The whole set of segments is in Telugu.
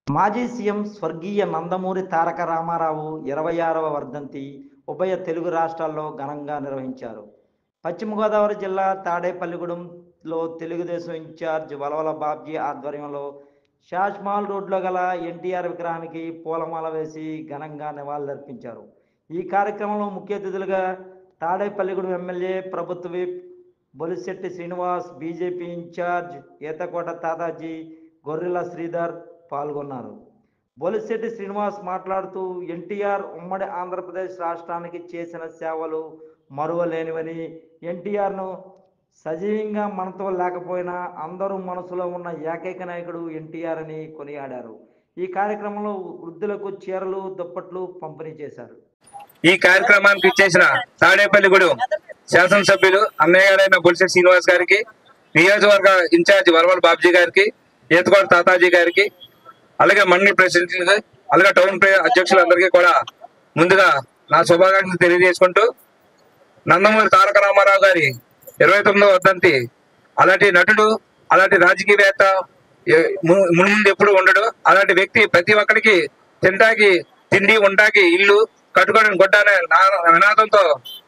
మాజీ సీఎం స్వర్గీయ నందమూరి తారక రామారావు 26వ వర్ధంతి ఉభయ తెలుగు రాష్ట్రాల్లో ఘనంగా నిర్వహించారు. పశ్చిమ గోదావరి జిల్లా తాడేపల్లిగూడెంలో తెలుగుదేశం ఇన్ఛార్జ్ వలవల బాబ్జీ ఆధ్వర్యంలో షాష్మాల్ రోడ్లో గల ఎన్టీఆర్ విగ్రహానికి పూలమాల వేసి ఘనంగా నివాళులర్పించారు. ఈ కార్యక్రమంలో ముఖ్య అతిథులుగా తాడేపల్లిగూడెం ఎమ్మెల్యే ప్రభుత్వ whip Bolisetti Srinivas, BJP incharge Eethakota Tataji, Gorrela Sridhar పాల్గొన్నారు. బొలిశెట్టి శ్రీనివాస్ మాట్లాడుతూ ఎన్టీఆర్ ఉమ్మడి ఆంధ్రప్రదేశ్ రాష్ట్రానికి చేసిన సేవలు మరువలేనివని, ఎన్టీఆర్ను సజీవంగా మనతో లేకపోయినా అందరూ మనసులో ఉన్న ఏకైక నాయకుడు ఎన్టీఆర్ అని కొనియాడారు. ఈ కార్యక్రమంలో వృద్ధులకు చీరలు, దుప్పట్లు పంపిణీ చేశారు. ఈ కార్యక్రమానికి ఇచ్చేసిన తాడేపల్లిగూడెం శాసనసభ్యులు అన్నయ్య గారైన బొలిశెట్టి శ్రీనివాస్ గారికి, నియోజకవర్గ ఇన్ఛార్జ్ వలవల బాబ్జీ గారికి, ఈతకోట తాతాజీ గారికి, అలాగే మండలి ప్రెసిడెంట్, అలాగే టౌన్ అధ్యక్షులందరికీ కూడా ముందుగా నా శుభాకాంక్షలు తెలియజేసుకుంటూ, నందమూరి తారక రామారావు గారి 29వ వర్ధంతి, అలాంటి నటుడు, అలాంటి రాజకీయవేత్త ముందు ఎప్పుడు ఉండడు. అలాంటి వ్యక్తి ప్రతి ఒక్కరికి తింటాకి తిండి, ఉంటాకి ఇల్లు, కట్టుకోవడానికి గొడ్డ అనే నినాదంతో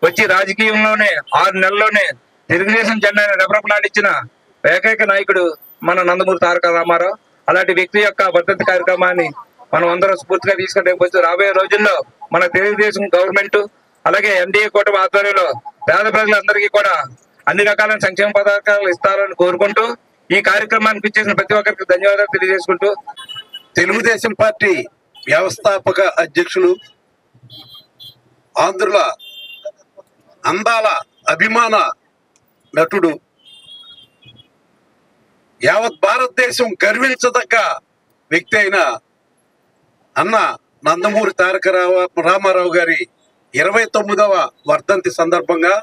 వచ్చి రాజకీయంలోనే 6 నెలల్లోనే తెలుగుదేశం జెండాని రెపరెపలాడించిన ఏకైక నాయకుడు మన నందమూరి తారక రామారావు. అలాంటి వ్యక్తి యొక్క వర్ధంతి కార్యక్రమాన్ని మనం అందరం స్ఫూర్తిగా తీసుకుంటే రాబోయే రోజుల్లో మన తెలుగుదేశం గవర్నమెంట్, అలాగే ఎన్డీఏ కూటమి ఆధ్వర్యంలో పేద ప్రజలందరికీ కూడా అన్ని రకాల సంక్షేమ పథకాలు ఇస్తారని కోరుకుంటూ, ఈ కార్యక్రమానికి ఇచ్చేసిన ప్రతి ఒక్కరికి ధన్యవాదాలు తెలియజేసుకుంటూ, తెలుగుదేశం పార్టీ వ్యవస్థాపక అధ్యక్షులు, ఆంధ్రుల అందాల అభిమాన నటుడు, యావత్ భారతదేశం గర్వించదగ్గ వ్యక్తి అయిన అన్న నందమూరి తారక రామారావు గారి 29వ వర్ధంతి సందర్భంగా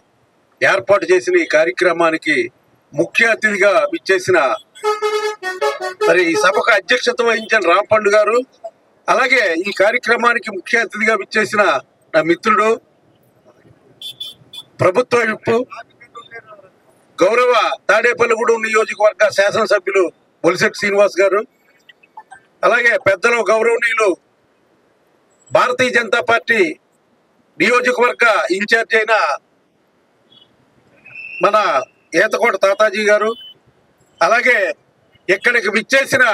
ఏర్పాటు చేసిన ఈ కార్యక్రమానికి ముఖ్య అతిథిగా విచ్చేసిన మరి ఈ సభకు అధ్యక్షత వహించిన రాంపండు గారు, అలాగే ఈ కార్యక్రమానికి ముఖ్య అతిథిగా విచ్చేసిన నా మిత్రుడు ప్రభుత్వ విప్పు, గౌరవ తాడేపల్లిగూడెం నియోజకవర్గ శాసనసభ్యులు బొలిశెట్టి శ్రీనివాస్ గారు, అలాగే పెద్దలు గౌరవనీయులు భారతీయ జనతా పార్టీ నియోజకవర్గ ఇన్ఛార్జ్ అయిన మన ఈతకోట తాతాజీ గారు, అలాగే ఇక్కడికి విచ్చేసిన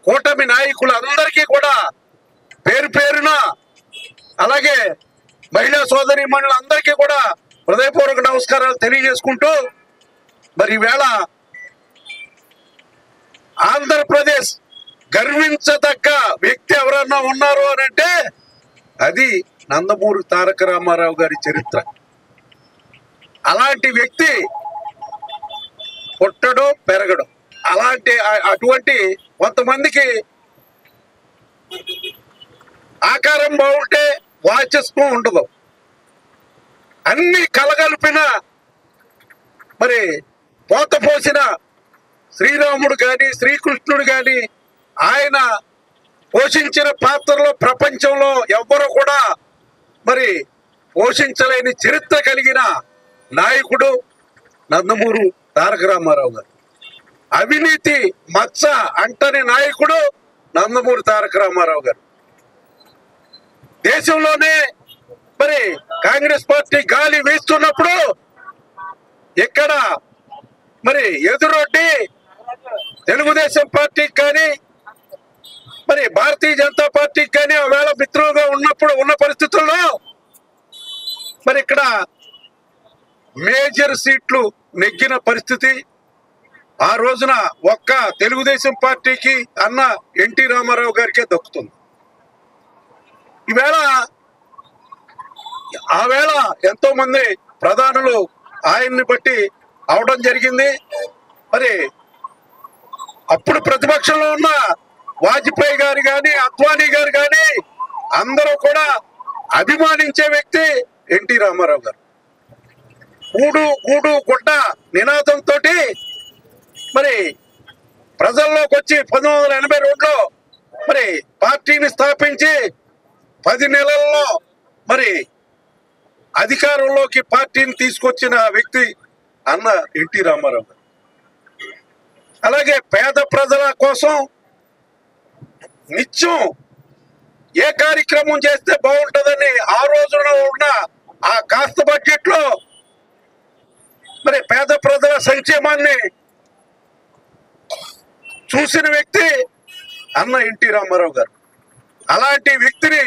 కూటమి నాయకులందరికీ కూడా పేరు పేరున, అలాగే మహిళా సోదరి మనులందరికీ కూడా హృదయపూర్వక నమస్కారాలు తెలియజేసుకుంటూ, మరి ఈవేళ ఆంధ్రప్రదేశ్ గర్వించదగ్గ వ్యక్తి ఎవరన్నా ఉన్నారు అని అంటే అది నందమూరి తారక రామారావు గారి చరిత్ర. అలాంటి వ్యక్తి పుట్టడం, పెరగడం, అటువంటి కొంతమందికి ఆకారం బాగుంటే వాచస్వం ఉండదు. అన్ని కలగలిపిన మరి పోత పోసిన శ్రీరాముడు కానీ, శ్రీకృష్ణుడు కానీ ఆయన పోషించిన పాత్రలో ప్రపంచంలో ఎవ్వరూ కూడా మరి పోషించలేని చరిత్ర కలిగిన నాయకుడు నందమూరి తారక రామారావు గారు. అవినీతి మచ్చ అంటని నాయకుడు నందమూరి తారక రామారావు గారు. దేశంలోనే మరి కాంగ్రెస్ పార్టీ గాలి వీస్తున్నప్పుడు ఇక్కడ మరి ఎదురొడ్డి తెలుగుదేశం పార్టీకి కానీ, మరి భారతీయ జనతా పార్టీకి కానీ ఒకవేళ మిత్రులుగా ఉన్న పరిస్థితుల్లో మరి ఇక్కడ మేజర్ సీట్లు నెగ్గిన పరిస్థితి ఆ రోజున ఒక్క తెలుగుదేశం పార్టీకి అన్న ఎన్టీ రామారావు గారికే దక్కుతుంది. ఆవేళ ఎంతో మంది ప్రధానులు ఆయన్ని బట్టి అవడం జరిగింది. మరి అప్పుడు ప్రతిపక్షంలో ఉన్న వాజ్పేయి గారు కానీ, అద్వానీ గారు కానీ అందరూ కూడా అభిమానించే వ్యక్తి ఎన్టీ రామారావు గారు. గూడు గూడు గుడ్డ నినాదంతో మరి ప్రజల్లోకి వచ్చి 1982లో మరి పార్టీని స్థాపించి 10 నెలల్లో మరి అధికారంలోకి పార్టీని తీసుకొచ్చిన వ్యక్తి అన్న ఎన్టీ రామారావు గారు. అలాగే పేద ప్రజల కోసం నిత్యం ఏ కార్యక్రమం చేస్తే బాగుంటుందని ఆ రోజున ఉన్న ఆ కాస్త బడ్జెట్ లో మరి పేద ప్రజల సంక్షేమాన్ని చూసిన వ్యక్తి అన్న ఎన్టీ రామారావు గారు. అలాంటి వ్యక్తిని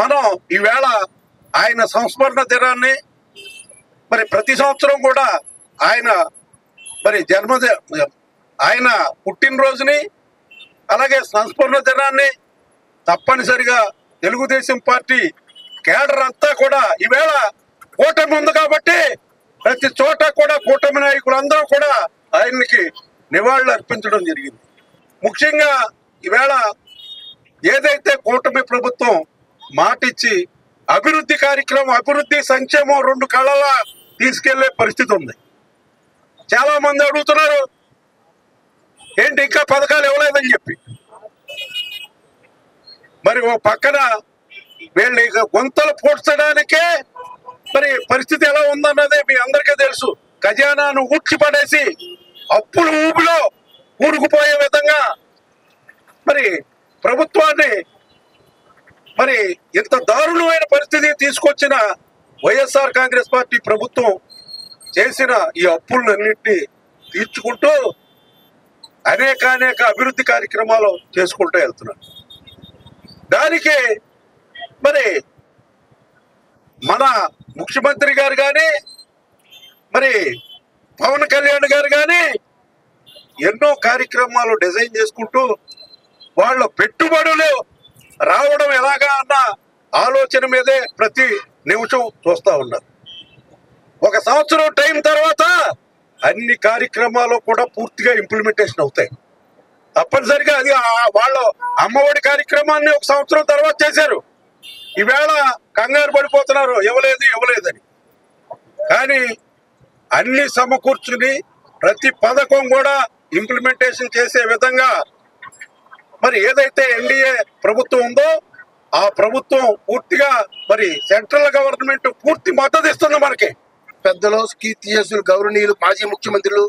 మనం ఈవేళ ఆయన సంస్మరణ దినాన్ని మరి ప్రతి సంవత్సరం కూడా ఆయన మరి ఆయన పుట్టినరోజుని అలాగే సంస్మరణ దినాన్ని తప్పనిసరిగా తెలుగుదేశం పార్టీ కేడర్ అంతా కూడా ఈవేళ కూటమి ఉంది కాబట్టి ప్రతి చోట కూడా కూటమి నాయకులందరూ కూడా ఆయనకి నివాళులు అర్పించడం జరిగింది. ముఖ్యంగా ఈవేళ ఏదైతే కూటమి ప్రభుత్వం మాటిచ్చి అభివృద్ధి కార్యక్రమం అభివృద్ధి సంక్షేమం రెండు కళ్ళలా తీసుకెళ్లే పరిస్థితి ఉంది. చాలా మంది అడుగుతున్నారు ఏంటి ఇంకా పథకాలు ఇవ్వలేదని చెప్పి. మరి ఓ పక్కన వీళ్ళు ఇక గుంతలు పూడ్చడానికే మరి పరిస్థితి ఎలా ఉందన్నది మీ అందరికీ తెలుసు. ఖజానాను ఊడ్చిపడేసి అప్పులు ఊపిలో ఊరుకుపోయే విధంగా మరి ప్రభుత్వాన్ని మరి ఇంత దారుణమైన పరిస్థితి తీసుకొచ్చిన వైఎస్ఆర్ కాంగ్రెస్ పార్టీ ప్రభుత్వం చేసిన ఈ అప్పులన్నింటినీ తీర్చుకుంటూ అనేక అభివృద్ధి కార్యక్రమాలు చేసుకుంటూ వెళ్తున్నారు. దానికి మరి మన ముఖ్యమంత్రి గారు కానీ మరి పవన్ కళ్యాణ్ గారు కానీ ఎన్నో కార్యక్రమాలు డిజైన్ చేసుకుంటూ వాళ్ళ పెట్టుబడులు రావడం ఎలాగా అన్న ఆలోచన మీదే ప్రతి నిమిషం చూస్తూ ఉన్నారు. ఒక సంవత్సరం టైం తర్వాత అన్ని కార్యక్రమాలు కూడా పూర్తిగా ఇంప్లిమెంటేషన్ అవుతాయి. తప్పనిసరిగా అది వాళ్ళ అమ్మఒడి కార్యక్రమాన్ని ఒక సంవత్సరం తర్వాత చేశారు. ఈవేళ కంగారు పడిపోతున్నారు ఇవ్వలేదని. కానీ అన్ని సమకూర్చుని ప్రతి పథకం కూడా ఇంప్లిమెంటేషన్ చేసే విధంగా మరి ఏదైతే ఎన్డీఏ ప్రభుత్వం ఉందో ఆ ప్రభుత్వం పూర్తిగా మరి సెంట్రల్ గవర్నమెంట్ పూర్తి మద్దతు ఇస్తుంది. మనకి పెద్దలు కీర్తిశేషులు గౌరవనీయులు మాజీ ముఖ్యమంత్రులు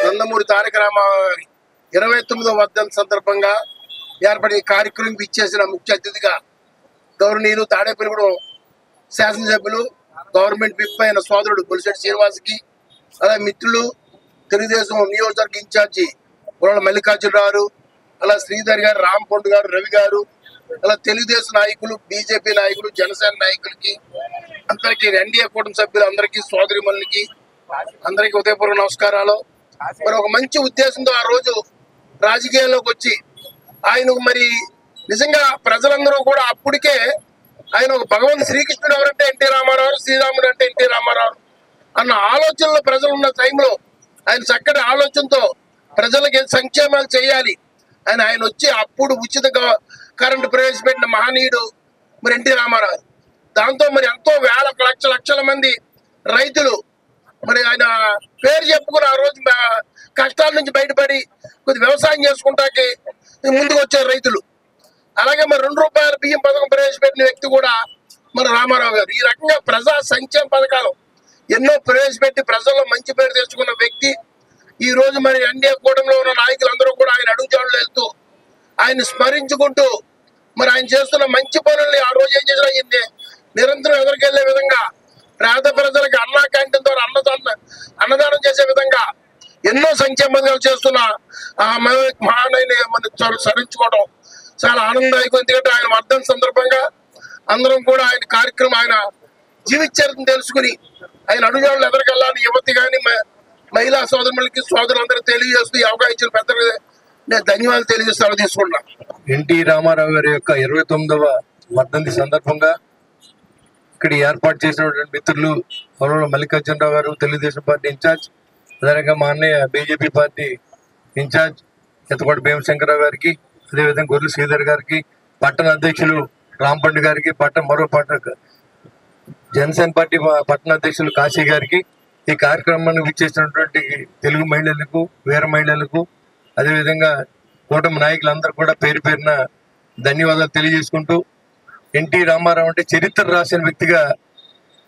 నందమూరి తారక రామారావు 29వ వర్ధంతి సందర్భంగా ఏర్పడిన కార్యక్రమం ఇచ్చేసిన ముఖ్య అతిథిగా గౌరవనీయులు తాడేపల్లిగూడెం శాసనసభ్యులు గవర్నమెంట్ విప్ అయిన సోదరుడు బొలిశెట్టి శ్రీనివాస్కి, అలాగే మిత్రులు తెలుగుదేశం నియోజకవర్గ ఇన్ఛార్జి ఉరళ మల్లికార్జునరావు, అలా శ్రీధర్ గారు, రాంపొండు గారు, రవి గారు, అలా తెలుగుదేశం నాయకులు, బీజేపీ నాయకులు, జనసేన నాయకులకి, అందరికీ ఎన్డీఏ కూటమి సభ్యులు అందరికీ, సోదరిమణులకి అందరికీ ఉదయపూర్వక నమస్కారాలు. మరి ఒక మంచి ఉద్దేశంతో ఆ రోజు రాజకీయాల్లోకి వచ్చి ఆయనకు మరి నిజంగా ప్రజలందరూ కూడా అప్పటికే ఆయన ఒక భగవంతు శ్రీకృష్ణుడు ఎవరంటే ఎన్టీ రామారావు, శ్రీరాముడు అంటే ఎన్టీ రామారావు అన్న ఆలోచనలో ప్రజలు ఉన్న టైంలో ఆయన చక్కటి ఆలోచనతో ప్రజలకి సంక్షేమాలు చేయాలి అని ఆయన వచ్చి అప్పుడు ఉచిత కరెంటు ప్రవేశపెట్టిన మహనీయుడు మరి ఎన్టీ రామారావు. దాంతో మరి ఎంతో వేల లక్షల మంది రైతులు మరి ఆయన పేరు చెప్పుకుని ఆ రోజు కష్టాల నుంచి బయటపడి కొద్ది వ్యవసాయం చేసుకుంటాకి ముందుకు వచ్చారు రైతులు. అలాగే మరి ₹2 బియ్యం పథకం ప్రవేశపెట్టిన వ్యక్తి కూడా మన రామారావు గారు. ఈ రకంగా ప్రజా సంక్షేమ పథకాలు ఎన్నో ప్రవేశపెట్టి ప్రజల్లో మంచి పేరు తెచ్చుకున్న వ్యక్తి. ఈ రోజు మరి ఎన్డీఏ కూటమిలో ఉన్న నాయకులందరూ కూడా ఆయన అడుగుజాడలు వెళ్తూ ఆయన స్మరించుకుంటూ మరి ఆయన చేస్తున్న మంచి పనుల్ని ఆ రోజు ఏం చేసిన నిరంతరం ఎదురుకెళ్లే విధంగా పేద ప్రజలకి అన్నా క్యాంటీన్ ద్వారా అన్నదానం చేసే విధంగా ఎన్నో సంక్షేమ పథకాలు చేస్తున్న ఆ మహానాయని మనం స్మరించుకోవడం చాలా ఆనందదాయకం. ఎందుకంటే ఆయన వర్ధంతి సందర్భంగా అందరం కూడా ఆయన కార్యక్రమం ఆయన జీవిత చరిత్రను తెలుసుకుని ఆయన అడుగుజాడలు ఎదురుకెళ్ళాలని యువతి కానీ మహిళా సోదరులకి సోదరులందరూ తెలియజేస్తూ ఈ అవకాశం ఇచ్చిన పెద్దలు నేను ధన్యవాదాలు తెలియజేస్తాను తీసుకుంటున్నా. ఎన్టీ రామారావు గారి యొక్క 29వ వర్ధంతి సందర్భంగా ఇక్కడ ఏర్పాటు చేసినటువంటి మిత్రులు ఉరళ మల్లికార్జునరావు గారు, తెలుగుదేశం పార్టీ ఇన్ఛార్జ్, అదేవిధంగా మా అన్నయ్య బీజేపీ పార్టీ ఇన్ఛార్జ్ ఎత్తకోట భీమశంకరరావు గారికి, అదేవిధంగా గొర్రెల శ్రీధర్ గారికి, పట్టణ అధ్యక్షులు రాంపండు గారికి, జనసేన పార్టీ పట్టణ అధ్యక్షులు కాశీ గారికి, ఈ కార్యక్రమాన్ని విచ్చేసినటువంటి తెలుగు మహిళలకు, వీర మహిళలకు, అదేవిధంగా కూటమి నాయకులందరూ కూడా పేరు పేరున ధన్యవాదాలు తెలియజేసుకుంటూ, ఎన్టీ రామారావు అంటే చరిత్ర రాసిన వ్యక్తిగా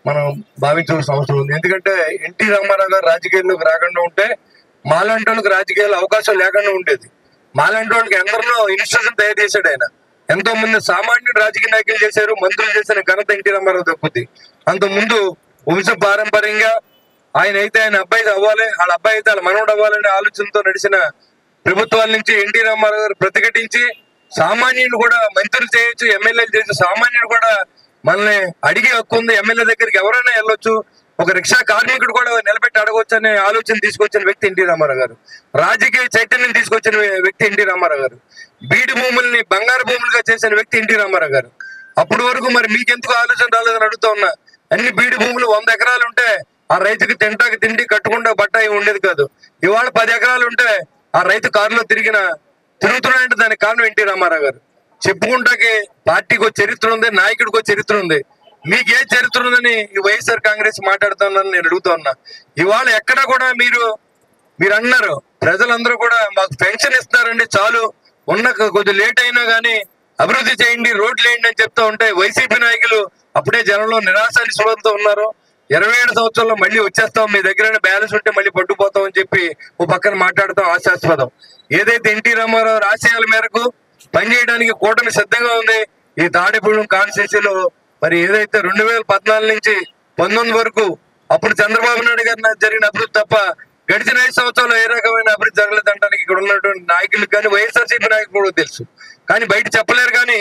మనం భావించవలసిన అవసరం ఉంది. ఎందుకంటే ఎన్టీ రామారావు గారు రాజకీయాల్లోకి రాకుండా ఉంటే మాలాంటి వాళ్ళకి రాజకీయాలు అవకాశం లేకుండా ఉండేది. మాలాంటి వాళ్ళకి ఎందరినో ఇన్స్టిట్యూషన్ తయారు చేశాడు ఆయన. ఎంతో మంది సామాన్యుడు రాజకీయ నాయకులు చేశారు, మంత్రులు చేసిన ఘనత ఎన్టీ రామారావు దక్కుద్ది. అంత ముందు వంశ పారంపర్యంగా ఆయన అయితే ఆయన అబ్బాయి అవ్వాలి, వాళ్ళ అబ్బాయి అయితే వాళ్ళ మనవడు అవ్వాలనే ఆలోచనతో నడిచిన ప్రభుత్వాల నుంచి ఎన్టీ రామారావు గారు ప్రతిఘటించి సామాన్యుడు కూడా మంత్రులు చేయొచ్చు, ఎమ్మెల్యేలు చేయొచ్చు, సామాన్యుడు కూడా మనల్ని అడిగే హక్కు ఉంది, ఎమ్మెల్యే దగ్గరికి ఎవరైనా వెళ్ళొచ్చు, ఒక రిక్షా కార్మికుడు కూడా నిలబెట్టి అడగొచ్చు అనే ఆలోచన తీసుకొచ్చిన వ్యక్తి ఎన్టీ రామారావు గారు. రాజకీయ చైతన్యం తీసుకొచ్చిన వ్యక్తి ఎన్టీ రామారావు గారు. బీడు భూముల్ని బంగారు భూములుగా చేసిన వ్యక్తి ఎన్టీ రామారావు గారు. అప్పటి వరకు మరి మీకెందుకు ఆలోచన రాలేదని అడుగుతా ఉన్నా. అన్ని బీడు భూములు 100 ఎకరాలు ఉంటే ఆ రైతుకి తింటాకి తిండి కట్టుకుండా బట్ట ఉండేది కాదు. ఇవాళ 10 ఎకరాలు ఉంటే ఆ రైతు కారులో తిరుగుతున్నాడంటే దానికి కారణం ఎన్టీ రామారావు గారు. చెప్పుకుంటాకి పార్టీకి ఒక చరిత్ర ఉంది, నాయకుడికి ఒక చరిత్ర ఉంది. మీకే చరిత్ర ఉందని ఈ వైఎస్ఆర్ కాంగ్రెస్ మాట్లాడుతున్నాను నేను అడుగుతా ఉన్నా. ఇవాళ ఎక్కడ కూడా మీరు అన్నారు ప్రజలందరూ కూడా మాకు పెన్షన్ ఇస్తున్నారండి, చాలు ఉన్న కొద్ది లేట్ అయినా కానీ అభివృద్ధి చేయండి, రోడ్లు వేయండి అని చెప్తా ఉంటే వైసీపీ నాయకులు అప్పుడే జనంలో నిరాశ నిస్పృహలతో ఉన్నారు. 27 సంవత్సరాల్లో మళ్ళీ వచ్చేస్తాం, మీ దగ్గర బ్యాలెన్స్ ఉంటే మళ్ళీ పట్టుకుపోతాం అని చెప్పి ఓ పక్కన మాట్లాడతాం ఆశాస్పదం. ఏదైతే ఎన్టీ రామారావు ఆశయాల మేరకు పనిచేయడానికి కూటమి సిద్ధంగా ఉంది. ఈ తాడేపల్లి కాన్స్టిట్యూన్సీలో మరి ఏదైతే 2014 నుంచి 19 వరకు అప్పుడు చంద్రబాబు నాయుడు గారి జరిగిన అభివృద్ధి తప్ప గడిచిన 5 సంవత్సరాలు ఏ రకమైన అభివృద్ధి జరగలేదంటానికి ఇక్కడ ఉన్నటువంటి నాయకులకు కానీ వైఎస్ఆర్సీపీ నాయకులు కూడా తెలుసు. కానీ బయట చెప్పలేరు. కానీ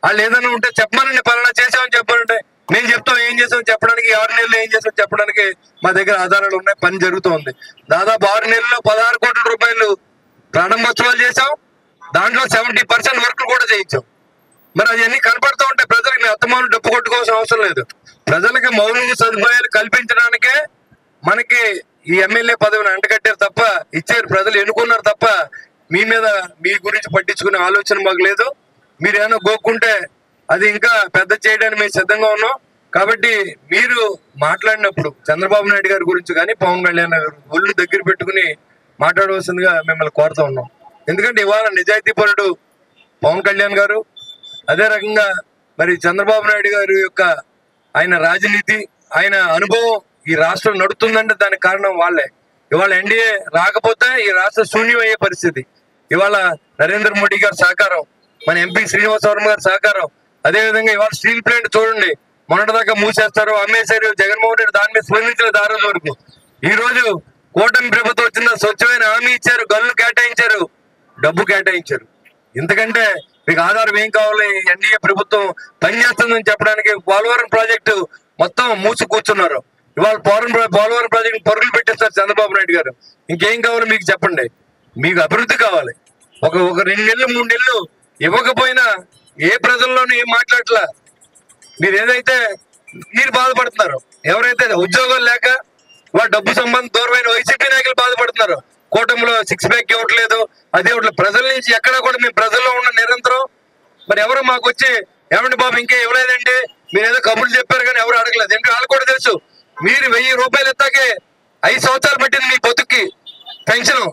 వాళ్ళు ఏదైనా ఉంటే చెప్పమనండి, పలానా చేసామని చెప్పాలంటే మేము చెప్తాం ఏం చేసామని చెప్పడానికి, 6 నెలలు ఏం చేసామని చెప్పడానికి మా దగ్గర ఆధారాలు ఉన్నాయి. పని జరుగుతుంది. దాదాపు 6 నెలల్లో 16 కోట్ల రూపాయలు ప్రారంభోత్సవాలు చేసాం. దాంట్లో 70% వర్క్లు కూడా చేయించాం. మరి అవన్నీ కనపడుతూ ఉంటే ప్రజలకు మీ అత్తమాను డప్పు కొట్టుకోవాల్సిన అవసరం లేదు. ప్రజలకి మౌలిక సదుపాయాలు కల్పించడానికే మనకి ఈ ఎమ్మెల్యే పదవిని అంటగట్టారు తప్ప, ఇచ్చారు, ప్రజలు ఎన్నుకున్నారు తప్ప మీ గురించి పట్టించుకునే ఆలోచన మాకు లేదు. మీరు ఏమైనా గోక్కుంటే అది ఇంకా పెద్ద చేయడానికి మేము సిద్ధంగా ఉన్నాం. కాబట్టి మీరు మాట్లాడినప్పుడు చంద్రబాబు నాయుడు గారి గురించి కానీ పవన్ కళ్యాణ్ గారు ఒళ్ళు దగ్గర పెట్టుకుని మాట్లాడవలసిందిగా మిమ్మల్ని కోరుతా ఉన్నాం. ఎందుకంటే ఇవాళ నిజాయితీపరుడు పవన్ కళ్యాణ్ గారు, అదే రకంగా మరి చంద్రబాబు నాయుడు గారి యొక్క ఆయన రాజనీతి, ఆయన అనుభవం ఈ రాష్ట్రం నడుతుందంటే దానికి కారణం వాళ్ళే. ఇవాళ ఎన్డీఏ రాకపోతే ఈ రాష్ట్ర శూన్యం అయ్యే పరిస్థితి. ఇవాళ నరేంద్ర మోడీ గారి సహకారం, మన ఎంపీ శ్రీనివాస వర్మ గారి సహకారం, అదేవిధంగా ఇవాళ స్టీల్ ప్లాంట్ చూడండి, మొన్నటిదాకా మూసేస్తారు, అమ్మేశారు, జగన్మోహన్ రెడ్డి దాని మీద స్పందించలేదు. ఆ రోజు వరకు ఈ రోజు కూటమి ప్రభుత్వం వచ్చిన స్వచ్ఛమైన హామీ ఇచ్చారు, గల్లు కేటాయించారు, డబ్బు కేటాయించారు. ఇంతకంటే మీకు ఆధారం ఏం కావాలి? ఎన్డీఏ ప్రభుత్వం పనిచేస్తుందని చెప్పడానికి పోలవరం ప్రాజెక్టు మొత్తం మూసి కూర్చున్నారు. ఇవాళ పోలవరం ప్రాజెక్టు పరుగులు పెట్టేస్తారు చంద్రబాబు నాయుడు గారు. ఇంకేం కావాలి మీకు చెప్పండి? మీకు అభివృద్ధి కావాలి. ఒక 2 నెలలు 3 నెలలు ఇవ్వకపోయినా ఏ ప్రజల్లోనూ ఏం మాట్లాడట్లా. మీరు ఏదైతే మీరు బాధపడుతున్నారు, ఎవరైతే ఉద్యోగాలు లేక వాళ్ళ డబ్బు సంబంధం దూరమైన వైసీపీ నాయకులు బాధపడుతున్నారు. కూటమిలో 6 ప్యాక్ ఇవ్వట్లేదు, అదే ప్రజల నుంచి ఎక్కడ కూడా మేము ప్రజల్లో ఉన్న నిరంతరం. మరి ఎవరు మాకు వచ్చి ఏమండి బాబు ఇంకా ఇవ్వలేదండి, మీరు ఏదో కబుర్లు చెప్పారు కానీ ఎవరు అడగలేదు. ఎందుకంటే వాళ్ళు కూడా తెలుసు మీరు 1000 రూపాయలు ఎత్తాకే 5 సంవత్సరాలు పట్టింది మీ బతుక్కి పెన్షన్.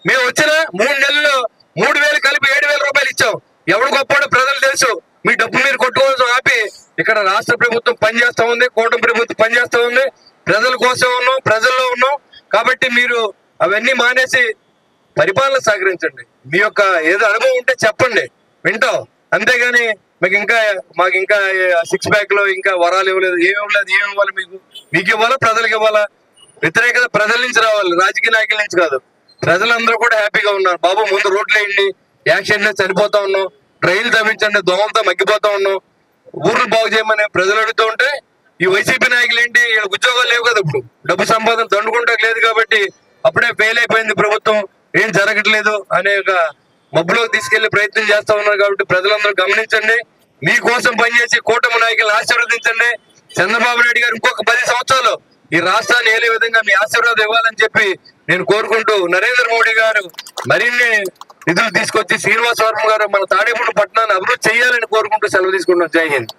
మేము వచ్చిన 3 నెలల్లో 3000 కలిపి 7000 రూపాయలు ఇచ్చాం. ఎవడు గొప్పవాడో ప్రజలు తెలుసు. మీ డబ్బు మీరు కొట్టుకోవాల్సి ఆపి ఇక్కడ రాష్ట్ర ప్రభుత్వం పనిచేస్తా ఉంది, కూటమి ప్రభుత్వం పనిచేస్తా ఉంది. ప్రజల కోసం ఉన్నాం, ప్రజల్లో ఉన్నాం. కాబట్టి మీరు అవన్నీ మానేసి పరిపాలన సహకరించండి. మీ యొక్క ఏదో అనుభవం ఉంటే చెప్పండి, వింటాం. అంతేగాని మాకు ఇంకా 6 ప్యాక్ లో ఇంకా వరాలు ఇవ్వలేదు, ఏమి ఇవ్వాలి? మీకు ఇవ్వాలా, ప్రజలకు ఇవ్వాలా? వ్యతిరేకత ప్రజల నుంచి రావాలి, రాజకీయ నాయకుల నుంచి కాదు. ప్రజలందరూ కూడా హ్యాపీగా ఉన్నారు. బాబు ముందు రోడ్లు వేయండి, యాక్సిడెంట్ చనిపోతా ఉన్నాం, రైలు తవ్వించండి, దోమలతో మగ్గిపోతా ఉన్నాం, ఊర్లు బాగు చేయమని ప్రజలు అడుగుతూ ఉంటే ఈ వైసీపీ నాయకులు ఏంటి, ఉద్యోగాలు లేవు కదా, ఇప్పుడు డబ్బు సంపాదన దండుకుంటా లేదు కాబట్టి అప్పుడే ఫెయిల్ అయిపోయింది ప్రభుత్వం, ఏం జరగట్లేదు అనే ఒక మబ్బులోకి తీసుకెళ్లే ప్రయత్నం చేస్తా ఉన్నారు. కాబట్టి ప్రజలందరూ గమనించండి, మీకోసం పనిచేసి కూటమి నాయకులను ఆశీర్వదించండి. చంద్రబాబు నాయుడు గారు ఇంకొక 10 సంవత్సరాలు ఈ రాష్ట్రాన్ని ఏలే విధంగా మీ ఆశీర్వాదం ఇవ్వాలని చెప్పి నేను కోరుకుంటూ, నరేంద్ర మోడీ గారు మరిన్ని నిధులు తీసుకొచ్చి శ్రీనివాస వర్మ గారు మన తాడేపల్లి పట్టణాన్ని అభివృద్ధి చేయాలని కోరుకుంటూ సెలవు తీసుకుంటున్నాం. జై హింద్.